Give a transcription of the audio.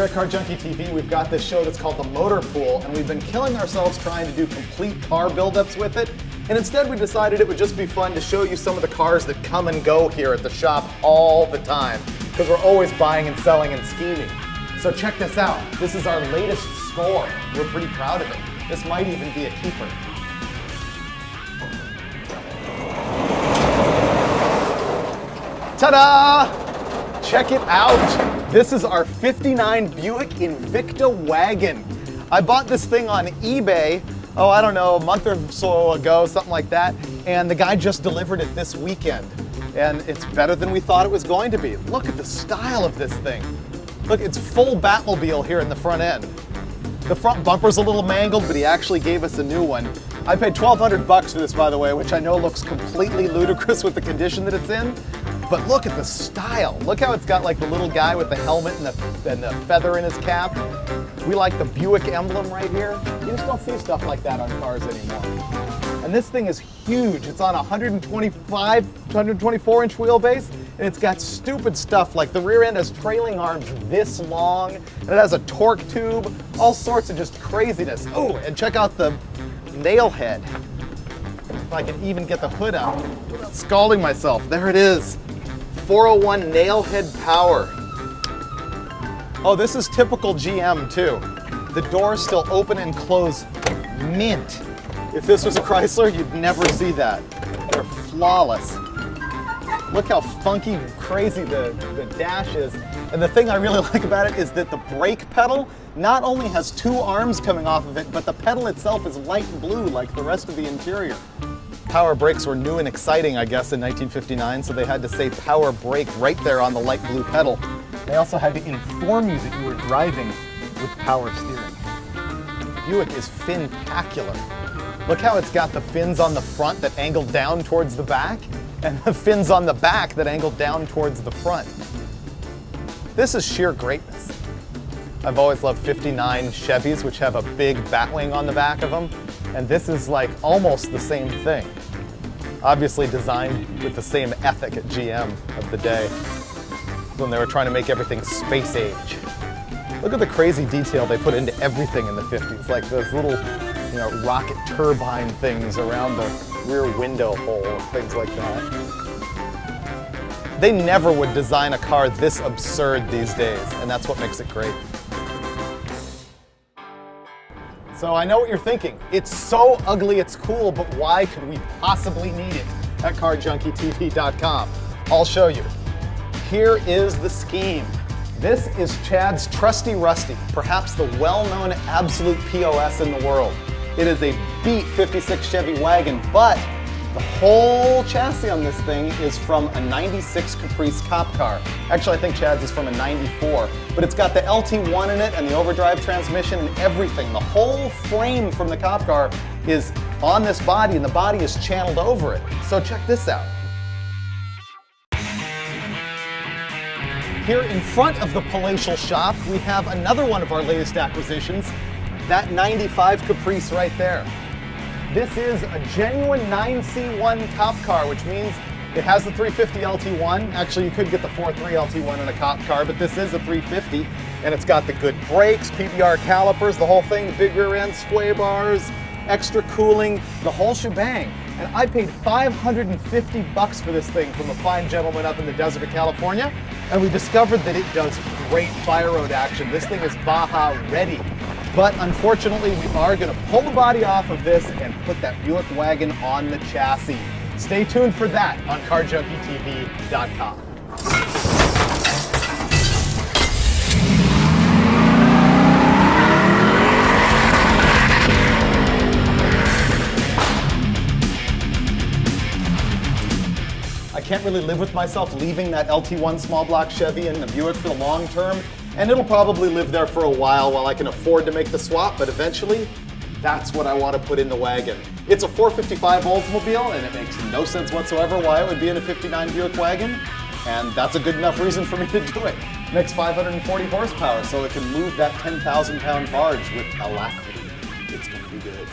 Here at Car Junkie TV, we've got this show that's called the Motorpool, and we've been killing ourselves trying to do complete car buildups with it. And instead we decided it would just be fun to show you some of the cars that come and go here at the shop all the time, because we're always buying and selling and scheming. So check this out. This is our latest score. We're pretty proud of it. This might even be a keeper. Ta-da! Check it out. This is our '59 Buick Invecta Wagon. I bought this thing on eBay, I don't know, a month or so ago, something like that, and the guy just delivered it this weekend. And it's better than we thought it was going to be. Look at the style of this thing. Look, it's full Batmobile here in the front end. The front bumper's a little mangled, but he actually gave us a new one. I paid $1,200 for this, by the way, which I know looks completely ludicrous with the condition that it's in. But look at the style. Look how it's got like the little guy with the helmet and the feather in his cap. We like the Buick emblem right here. You just don't see stuff like that on cars anymore. And this thing is huge. It's on a 124-inch wheelbase, and it's got stupid stuff like the rear end has trailing arms this long, and it has a torque tube, all sorts of just craziness. Oh, and check out the nail head. If I can even get the hood out without scalding myself. There it is. 401 nail head power. Oh, this is typical GM too. The doors still open and close mint. If this was a Chrysler, you'd never see that. They're flawless. Look how funky, crazy the dash is. And the thing I really like about it is that the brake pedal not only has two arms coming off of it, but the pedal itself is light blue like the rest of the interior. Power brakes were new and exciting, I guess, in 1959, so they had to say power brake right there on the light blue pedal. They also had to inform you that you were driving with power steering. Buick is fin-tacular. Look how it's got the fins on the front that angle down towards the back, and the fins on the back that angle down towards the front. This is sheer greatness. I've always loved '59 Chevys, which have a big batwing on the back of them, and this is like almost the same thing. Obviously designed with the same ethic at GM of the day, when they were trying to make everything space age. Look at the crazy detail they put into everything in the 50s, like those little, rocket turbine things around the rear window hole and things like that. They never would design a car this absurd these days, and that's what makes it great. So I know what you're thinking. It's so ugly it's cool, but why could we possibly need it at CarJunkieTV.com? I'll show you. Here is the scheme. This is Chad's trusty Rusty, perhaps the well-known absolute POS in the world. It is a beat 56 Chevy wagon, but the whole chassis on this thing is from a 96 Caprice cop car. Actually, I think Chad's is from a 94, but it's got the LT1 in it and the overdrive transmission and everything. The whole frame from the cop car is on this body, and the body is channeled over it. So check this out. Here in front of the palatial shop, we have another one of our latest acquisitions, that 95 Caprice right there. This is a genuine 9C1 cop car, which means it has the 350 LT1. Actually, you could get the 4.3 LT1 in a cop car, but this is a 350, and it's got the good brakes, PBR calipers, the whole thing, big rear end, sway bars, extra cooling, the whole shebang. And I paid $550 for this thing from a fine gentleman up in the desert of California, and we discovered that it does great fire road action. This thing is Baja ready. But unfortunately, we are going to pull the body off of this and put that Buick wagon on the chassis. Stay tuned for that on CarJunkieTV.com. I can't really live with myself leaving that LT1 small block Chevy in the Buick for the long term, and it'll probably live there for a while I can afford to make the swap, but eventually, that's what I want to put in the wagon. It's a 455 Oldsmobile, and it makes no sense whatsoever why it would be in a '59 Buick wagon, and that's a good enough reason for me to do it. It makes 540 horsepower, so it can move that 10,000-pound barge with alacrity. It's going to be good.